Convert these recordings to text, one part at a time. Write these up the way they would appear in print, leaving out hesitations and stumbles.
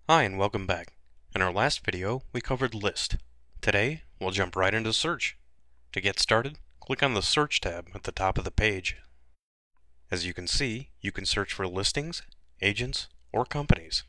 Hi and welcome back. In our last video, we covered list. Today, we'll jump right into search. To get started, click on the Search tab at the top of the page. As you can see, you can search for listings, agents, or companies.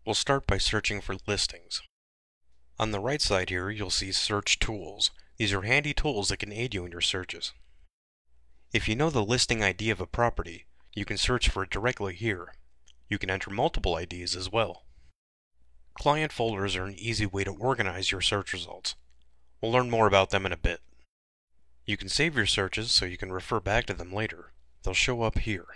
We'll start by searching for listings. On the right side here, you'll see Search Tools. These are handy tools that can aid you in your searches. If you know the listing ID of a property, you can search for it directly here. You can enter multiple IDs as well. Client folders are an easy way to organize your search results. We'll learn more about them in a bit. You can save your searches so you can refer back to them later. They'll show up here.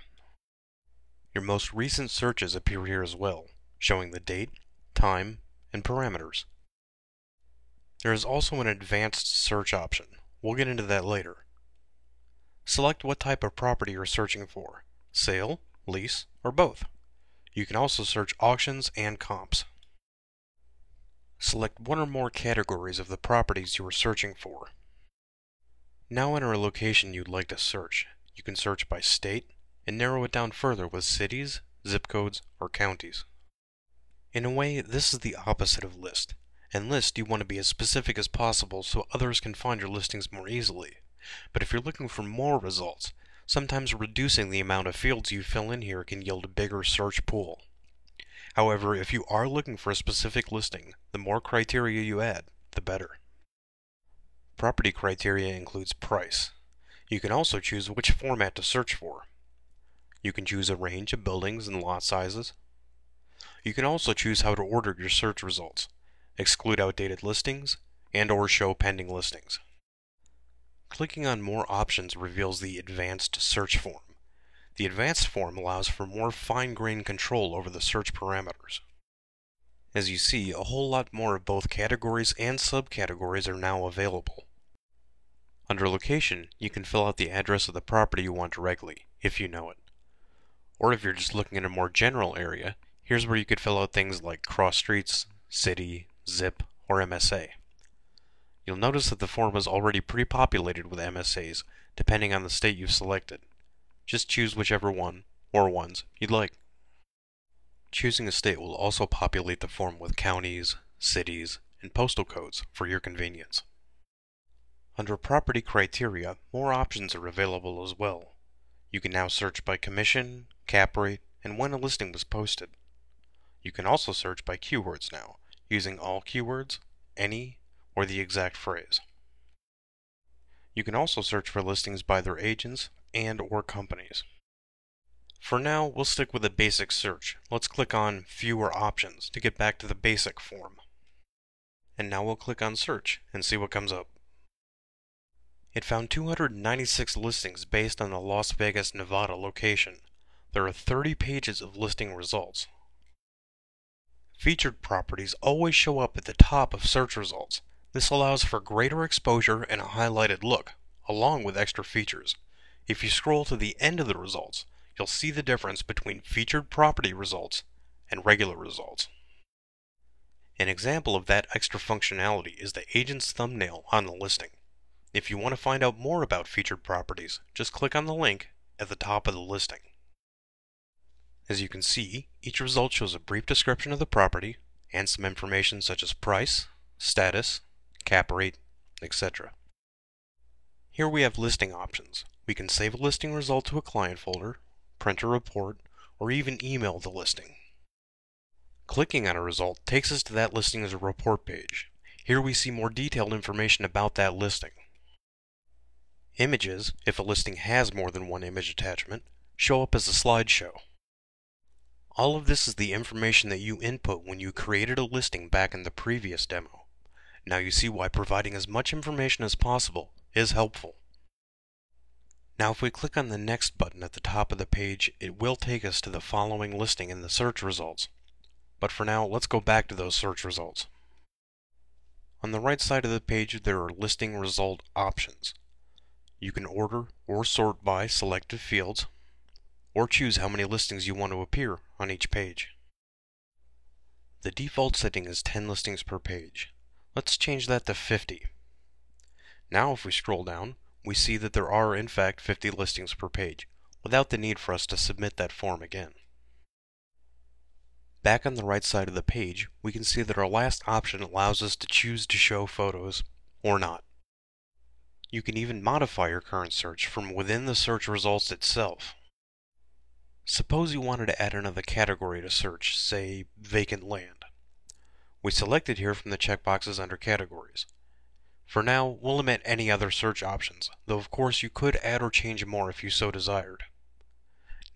Your most recent searches appear here as well, showing the date, time, and parameters. There is also an advanced search option. We'll get into that later. Select what type of property you're searching for: sale, lease, or both. You can also search auctions and comps. Select one or more categories of the properties you are searching for. Now enter a location you'd like to search. You can search by state and narrow it down further with cities, zip codes, or counties. In a way, this is the opposite of list. In list, you want to be as specific as possible so others can find your listings more easily. But if you're looking for more results, sometimes reducing the amount of fields you fill in here can yield a bigger search pool. However, if you are looking for a specific listing, the more criteria you add, the better. Property criteria includes price. You can also choose which format to search for. You can choose a range of buildings and lot sizes. You can also choose how to order your search results, exclude outdated listings, and/or show pending listings. Clicking on More Options reveals the Advanced Search form. The Advanced form allows for more fine-grained control over the search parameters. As you see, a whole lot more of both categories and subcategories are now available. Under Location, you can fill out the address of the property you want directly, if you know it. Or if you're just looking at a more general area, here's where you could fill out things like cross streets, city, zip, or MSA. You'll notice that the form is already pre-populated with MSAs, depending on the state you've selected. Just choose whichever one, or ones, you'd like. Choosing a state will also populate the form with counties, cities, and postal codes for your convenience. Under Property Criteria, more options are available as well. You can now search by commission, cap rate, and when a listing was posted. You can also search by keywords now, using all keywords, any, or the exact phrase. You can also search for listings by their agents and/or companies. For now, we'll stick with a basic search. Let's click on Fewer Options to get back to the basic form. And now we'll click on Search and see what comes up. It found 296 listings based on the Las Vegas, Nevada location. There are 30 pages of listing results. Featured properties always show up at the top of search results. This allows for greater exposure and a highlighted look, along with extra features. If you scroll to the end of the results, you'll see the difference between featured property results and regular results. An example of that extra functionality is the agent's thumbnail on the listing. If you want to find out more about featured properties, just click on the link at the top of the listing. As you can see, each result shows a brief description of the property and some information such as price, status, cap rate, etc. Here we have listing options. We can save a listing result to a client folder, print a report, or even email the listing. Clicking on a result takes us to that listing's report page. Here we see more detailed information about that listing. Images, if a listing has more than one image attachment, show up as a slideshow. All of this is the information that you input when you created a listing back in the previous demo. Now you see why providing as much information as possible is helpful. Now if we click on the Next button at the top of the page, it will take us to the following listing in the search results. But for now, let's go back to those search results. On the right side of the page, there are listing result options. You can order or sort by selected fields, or choose how many listings you want to appear on each page. The default setting is 10 listings per page. Let's change that to 50. Now if we scroll down, we see that there are in fact 50 listings per page, without the need for us to submit that form again. Back on the right side of the page, we can see that our last option allows us to choose to show photos or not. You can even modify your current search from within the search results itself. Suppose you wanted to add another category to search, say vacant land. We select it here from the checkboxes under categories. For now, we'll omit any other search options, though of course you could add or change more if you so desired.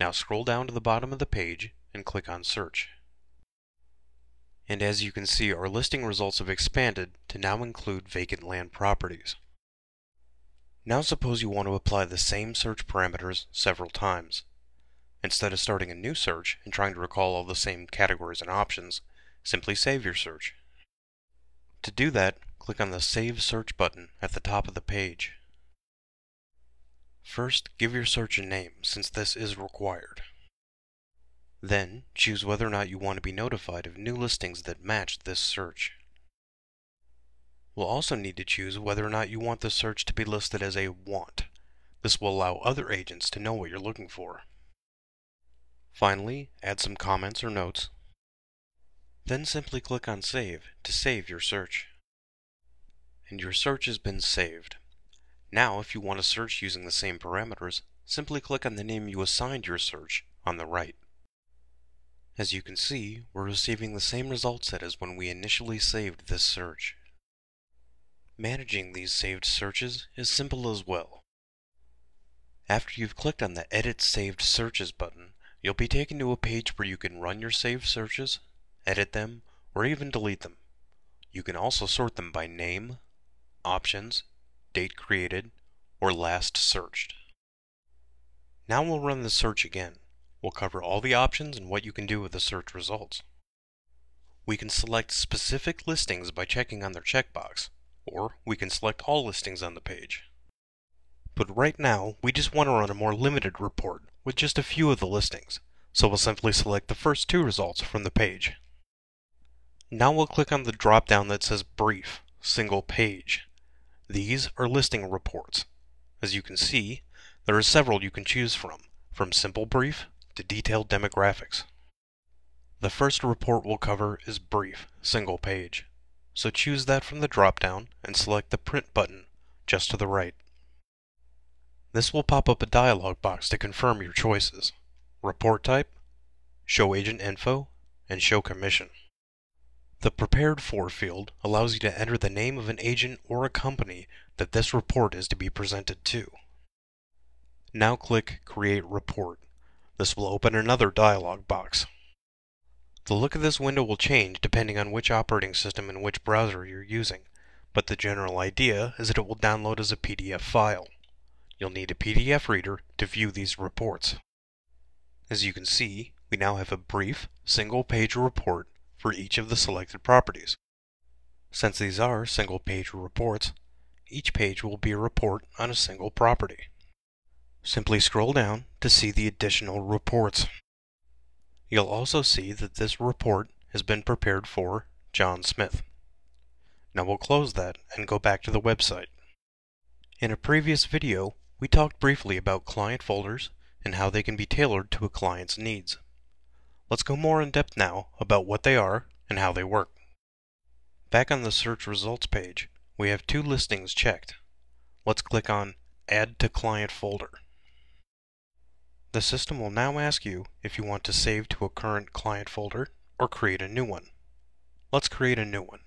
Now scroll down to the bottom of the page and click on Search. And as you can see, our listing results have expanded to now include vacant land properties. Now suppose you want to apply the same search parameters several times. Instead of starting a new search and trying to recall all the same categories and options, simply save your search. To do that, click on the Save Search button at the top of the page. First, give your search a name, since this is required. Then, choose whether or not you want to be notified of new listings that match this search. We'll also need to choose whether or not you want the search to be listed as a want. This will allow other agents to know what you're looking for. Finally, add some comments or notes. Then simply click on Save to save your search. And your search has been saved. Now, if you want to search using the same parameters, simply click on the name you assigned your search on the right. As you can see, we're receiving the same result set as when we initially saved this search. Managing these saved searches is simple as well. After you've clicked on the Edit Saved Searches button, you'll be taken to a page where you can run your saved searches, edit them, or even delete them. You can also sort them by name, options, date created, or last searched. Now we'll run the search again. We'll cover all the options and what you can do with the search results. We can select specific listings by checking on their checkbox, or we can select all listings on the page. But right now, we just want to run a more limited report with just a few of the listings, so we'll simply select the first two results from the page. Now we'll click on the drop-down that says Brief, Single Page. These are listing reports. As you can see, there are several you can choose from simple brief to detailed demographics. The first report we'll cover is Brief, Single Page. So choose that from the drop-down and select the Print button just to the right. This will pop up a dialog box to confirm your choices: Report Type, Show Agent Info, and Show Commission. The Prepared For field allows you to enter the name of an agent or a company that this report is to be presented to. Now click Create Report. This will open another dialog box. The look of this window will change depending on which operating system and which browser you're using, but the general idea is that it will download as a PDF file. You'll need a PDF reader to view these reports. As you can see, we now have a brief, single-page report for each of the selected properties. Since these are single-page reports, each page will be a report on a single property. Simply scroll down to see the additional reports. You'll also see that this report has been prepared for John Smith. Now we'll close that and go back to the website. In a previous video, we talked briefly about client folders and how they can be tailored to a client's needs. Let's go more in depth now about what they are and how they work. Back on the search results page, we have two listings checked. Let's click on Add to Client Folder. The system will now ask you if you want to save to a current client folder or create a new one. Let's create a new one.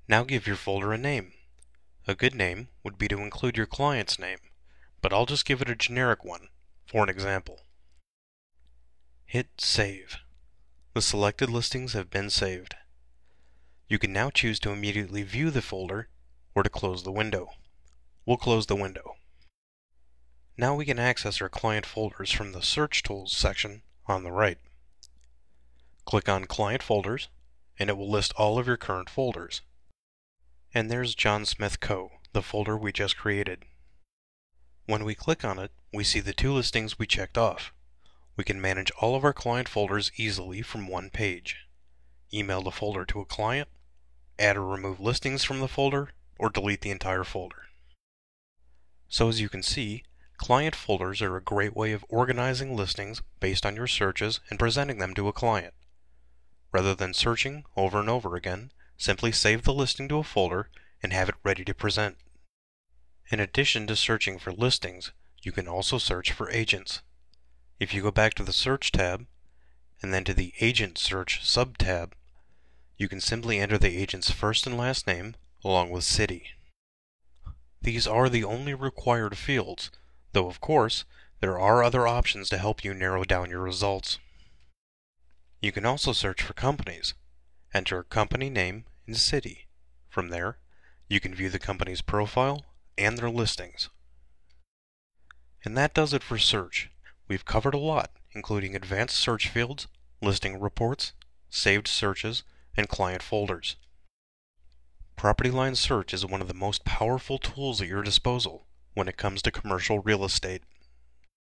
Now give your folder a name. A good name would be to include your client's name, but I'll just give it a generic one for an example. Hit Save. The selected listings have been saved. You can now choose to immediately view the folder or to close the window. We'll close the window. Now we can access our client folders from the Search Tools section on the right. Click on Client Folders, and it will list all of your current folders. And there's John Smith Co., the folder we just created. When we click on it, we see the two listings we checked off. We can manage all of our client folders easily from one page. Email the folder to a client, add or remove listings from the folder, or delete the entire folder. So as you can see, client folders are a great way of organizing listings based on your searches and presenting them to a client. Rather than searching over and over again, simply save the listing to a folder and have it ready to present. In addition to searching for listings, you can also search for agents. If you go back to the Search tab, and then to the Agent Search sub-tab, you can simply enter the agent's first and last name, along with city. These are the only required fields, though of course, there are other options to help you narrow down your results. You can also search for companies. Enter a company name and city. From there, you can view the company's profile and their listings. And that does it for search. We've covered a lot, including advanced search fields, listing reports, saved searches, and client folders. Property line search is one of the most powerful tools at your disposal when it comes to commercial real estate.